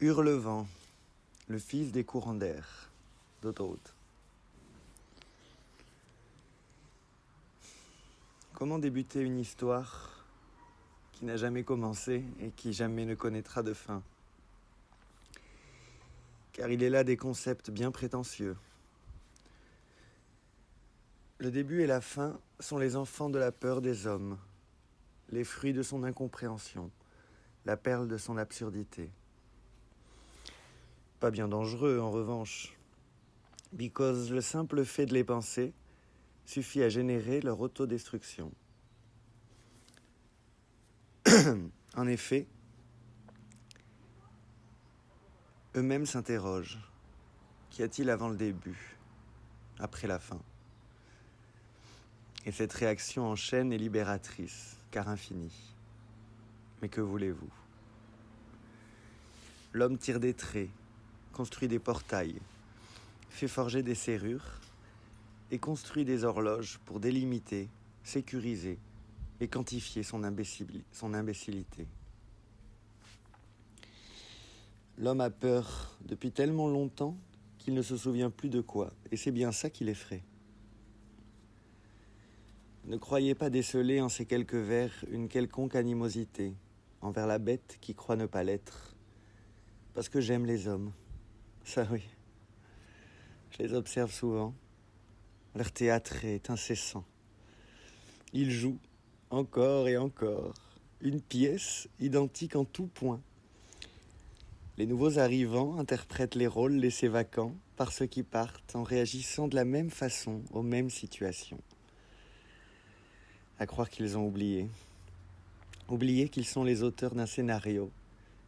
Hurlevent, le fils des courants d'air, d'autoroute. Comment débuter une histoire qui n'a jamais commencé et qui jamais ne connaîtra de fin? Car il est là des concepts bien prétentieux. Le début et la fin sont les enfants de la peur des hommes, les fruits de son incompréhension, la perle de son absurdité. Pas bien dangereux, en revanche, because le simple fait de les penser suffit à générer leur autodestruction. En effet, eux-mêmes s'interrogent. Qu'y a-t-il avant le début, après la fin? Et cette réaction en chaîne est libératrice, car infinie. Mais que voulez-vous? L'homme tire des traits, construit des portails, fait forger des serrures et construit des horloges pour délimiter, sécuriser et quantifier son imbécilité. L'homme a peur depuis tellement longtemps qu'il ne se souvient plus de quoi, et c'est bien ça qui l'effraie. Ne croyez pas déceler en ces quelques vers une quelconque animosité envers la bête qui croit ne pas l'être, parce que j'aime les hommes. Ça oui, je les observe souvent. Leur théâtre est incessant. Ils jouent encore et encore une pièce identique en tout point. Les nouveaux arrivants interprètent les rôles laissés vacants par ceux qui partent en réagissant de la même façon aux mêmes situations. À croire qu'ils ont oublié qu'ils sont les auteurs d'un scénario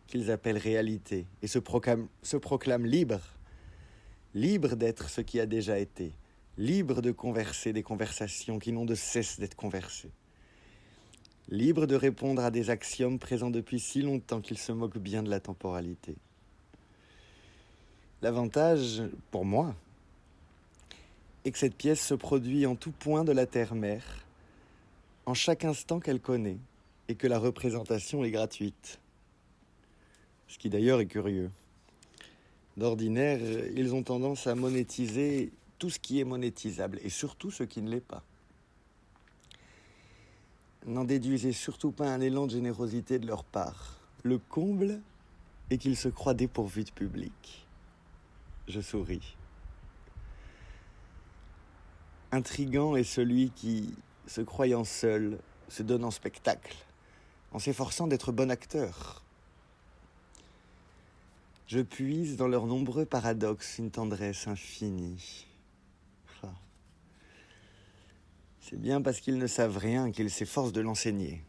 qu'ils appellent réalité et se proclament libres d'être ce qui a déjà été, libres de converser des conversations qui n'ont de cesse d'être conversées, libres de répondre à des axiomes présents depuis si longtemps qu'ils se moquent bien de la temporalité. L'avantage, pour moi, est que cette pièce se produit en tout point de la terre-mère, en chaque instant qu'elle connaît, et que la représentation est gratuite. Ce qui d'ailleurs est curieux. D'ordinaire, ils ont tendance à monétiser tout ce qui est monétisable, et surtout ce qui ne l'est pas. N'en déduisez surtout pas un élan de générosité de leur part. Le comble est qu'ils se croient dépourvus de public. Je souris. Intriguant est celui qui, se croyant seul, se donne en spectacle, en s'efforçant d'être bon acteur. Je puise dans leurs nombreux paradoxes une tendresse infinie. C'est bien parce qu'ils ne savent rien qu'ils s'efforcent de l'enseigner.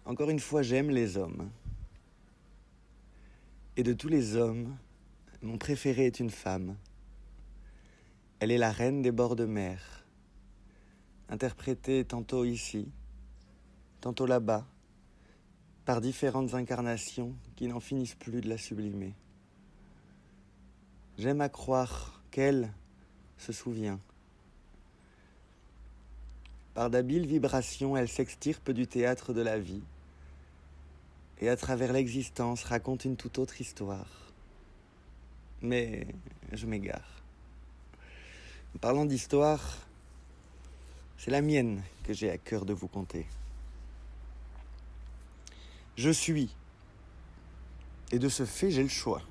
Encore une fois, j'aime les hommes. Et de tous les hommes, mon préféré est une femme. Elle est la reine des bords de mer, interprétée tantôt ici, tantôt là-bas, par différentes incarnations qui n'en finissent plus de la sublimer. J'aime à croire qu'elle se souvient. Par d'habiles vibrations, elle s'extirpe du théâtre de la vie et à travers l'existence raconte une toute autre histoire. Mais je m'égare. En parlant d'histoire, c'est la mienne que j'ai à cœur de vous conter. Je suis, et de ce fait, j'ai le choix.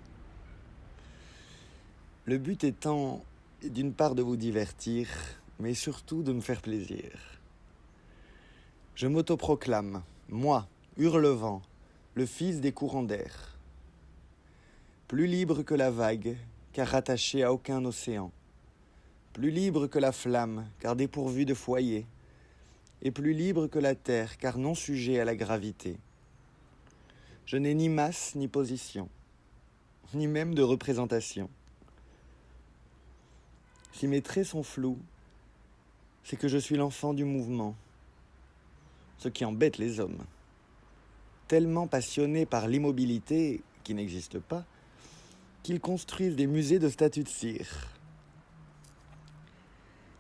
Le but étant, d'une part, de vous divertir, mais surtout de me faire plaisir. Je m'autoproclame, moi, Hurlevent, le fils des courants d'air. Plus libre que la vague, car rattaché à aucun océan. Plus libre que la flamme, car dépourvu de foyer. Et plus libre que la terre, car non sujet à la gravité. Je n'ai ni masse ni position, ni même de représentation. Si mes traits sont flous, c'est que je suis l'enfant du mouvement, ce qui embête les hommes. Tellement passionnés par l'immobilité, qui n'existe pas, qu'ils construisent des musées de statues de cire.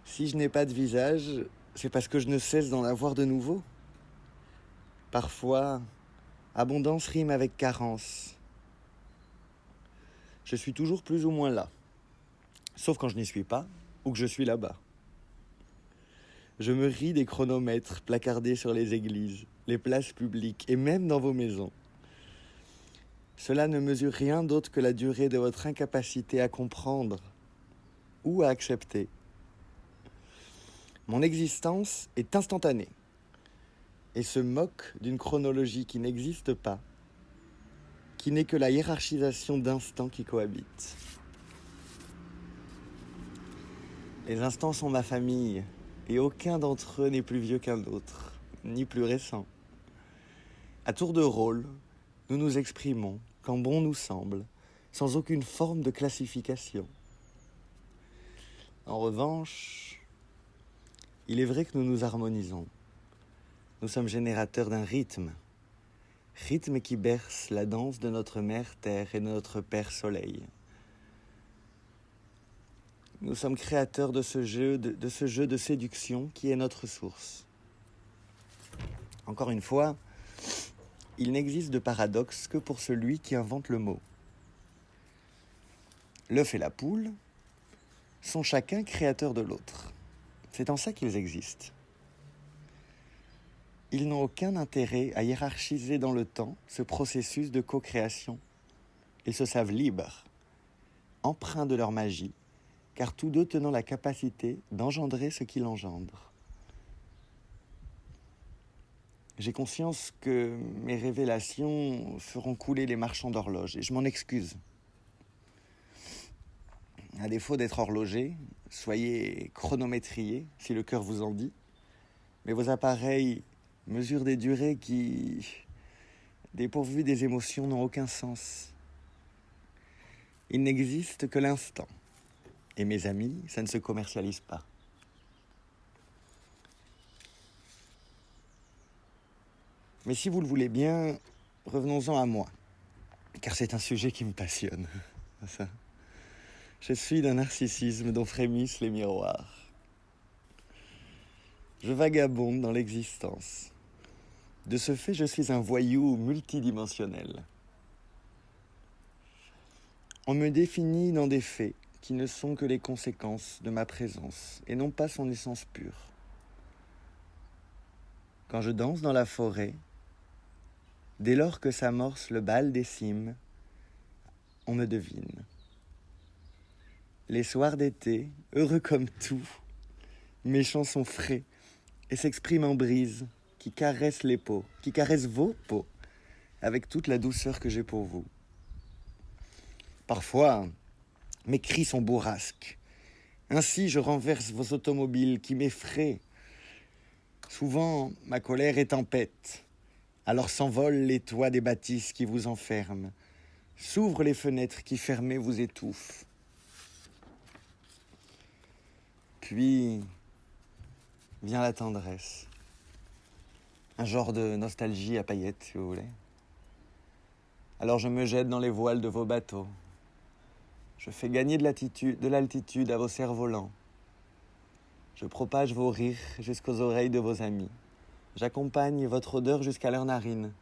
Si je n'ai pas de visage, c'est parce que je ne cesse d'en avoir de nouveaux. Parfois, Abondance rime avec carence. Je suis toujours plus ou moins là, sauf quand je n'y suis pas ou que je suis là-bas. Je me ris des chronomètres placardés sur les églises, les places publiques et même dans vos maisons. Cela ne mesure rien d'autre que la durée de votre incapacité à comprendre ou à accepter. Mon existence est instantanée et se moque d'une chronologie qui n'existe pas, qui n'est que la hiérarchisation d'instants qui cohabitent. Les instants sont ma famille et aucun d'entre eux n'est plus vieux qu'un autre, ni plus récent. À tour de rôle, nous nous exprimons quand bon nous semble, sans aucune forme de classification. En revanche, il est vrai que nous nous harmonisons. Nous sommes générateurs d'un rythme qui berce la danse de notre mère Terre et de notre Père Soleil. Nous sommes créateurs de ce jeu de séduction qui est notre source. Encore une fois, il n'existe de paradoxe que pour celui qui invente le mot. L'œuf et la poule sont chacun créateurs de l'autre. C'est en ça qu'ils existent. Ils n'ont aucun intérêt à hiérarchiser dans le temps ce processus de co-création. Ils se savent libres, empreints de leur magie, car tous deux tenant la capacité d'engendrer ce qui l'engendre. J'ai conscience que mes révélations feront couler les marchands d'horloges, et je m'en excuse. À défaut d'être horloger, soyez chronométrier, si le cœur vous en dit, mais vos appareils mesurent des durées qui, dépourvues des émotions, n'ont aucun sens. Il n'existe que l'instant. Et mes amis, ça ne se commercialise pas. Mais si vous le voulez bien, revenons-en à moi, car c'est un sujet qui me passionne. Ça. Je suis d'un narcissisme dont frémissent les miroirs. Je vagabonde dans l'existence. De ce fait, je suis un voyou multidimensionnel. On me définit dans des faits qui ne sont que les conséquences de ma présence et non pas son essence pure. Quand je danse dans la forêt, dès lors que s'amorce le bal des cimes, on me devine. Les soirs d'été, heureux comme tout, mes chants sont frais et s'expriment en brise qui caresse les peaux, qui caresse vos peaux, avec toute la douceur que j'ai pour vous. Parfois, mes cris sont bourrasques. Ainsi, je renverse vos automobiles qui m'effraient. Souvent, ma colère est tempête. Alors s'envolent les toits des bâtisses qui vous enferment. S'ouvrent les fenêtres qui fermées vous étouffent. Puis vient la tendresse. Un genre de nostalgie à paillettes, si vous voulez. Alors je me jette dans les voiles de vos bateaux. Je fais gagner de l'altitude à vos cerfs-volants. Je propage vos rires jusqu'aux oreilles de vos amis. J'accompagne votre odeur jusqu'à leurs narines,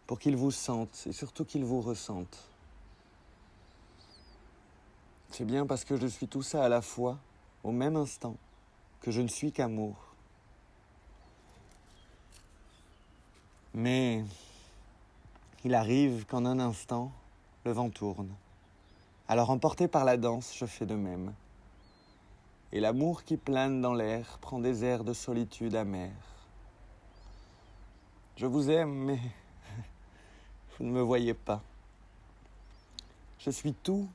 pour qu'ils vous sentent et surtout qu'ils vous ressentent. C'est bien parce que je suis tout ça à la fois, au même instant, que je ne suis qu'amour. Mais il arrive qu'en un instant, le vent tourne. Alors emporté par la danse, je fais de même. Et l'amour qui plane dans l'air prend des airs de solitude amère. Je vous aime, mais vous ne me voyez pas. Je suis tout,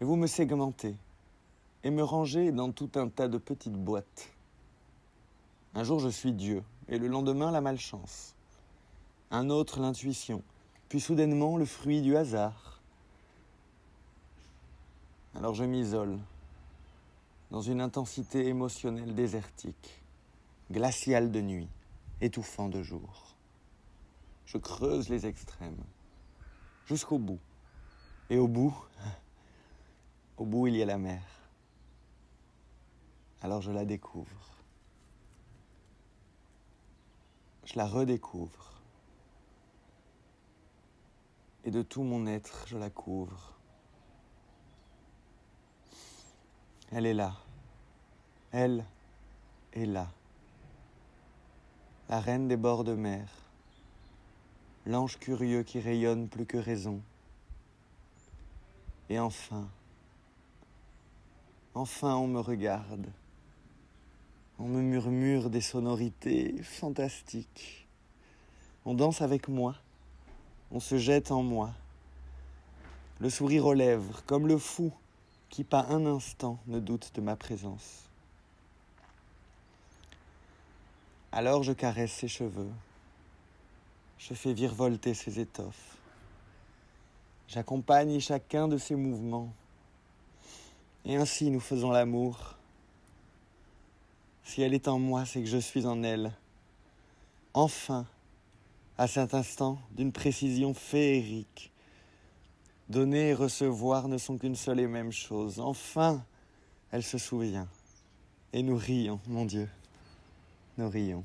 et vous me segmentez, et me rangez dans tout un tas de petites boîtes. Un jour, je suis Dieu, et le lendemain, la malchance. Un autre, l'intuition, puis soudainement, le fruit du hasard. Alors je m'isole, dans une intensité émotionnelle désertique, glaciale de nuit, étouffant de jour. Je creuse les extrêmes, jusqu'au bout. Et au bout, il y a la mer. Alors je la découvre. Je la redécouvre. et de tout mon être, je la couvre. Elle est là. Elle est là. La reine des bords de mer. L'ange curieux qui rayonne plus que raison. Et enfin on me regarde. On me murmure des sonorités fantastiques. On danse avec moi. On se jette en moi. Le sourire aux lèvres, comme le fou qui pas un instant ne doute de ma présence. Alors je caresse ses cheveux. Je fais virevolter ses étoffes. J'accompagne chacun de ses mouvements. Et ainsi nous faisons l'amour. Si elle est en moi, c'est que je suis en elle. Enfin, à cet instant, d'une précision féerique. Donner et recevoir ne sont qu'une seule et même chose. Enfin, elle se souvient. Et nous rions, mon Dieu, nous rions.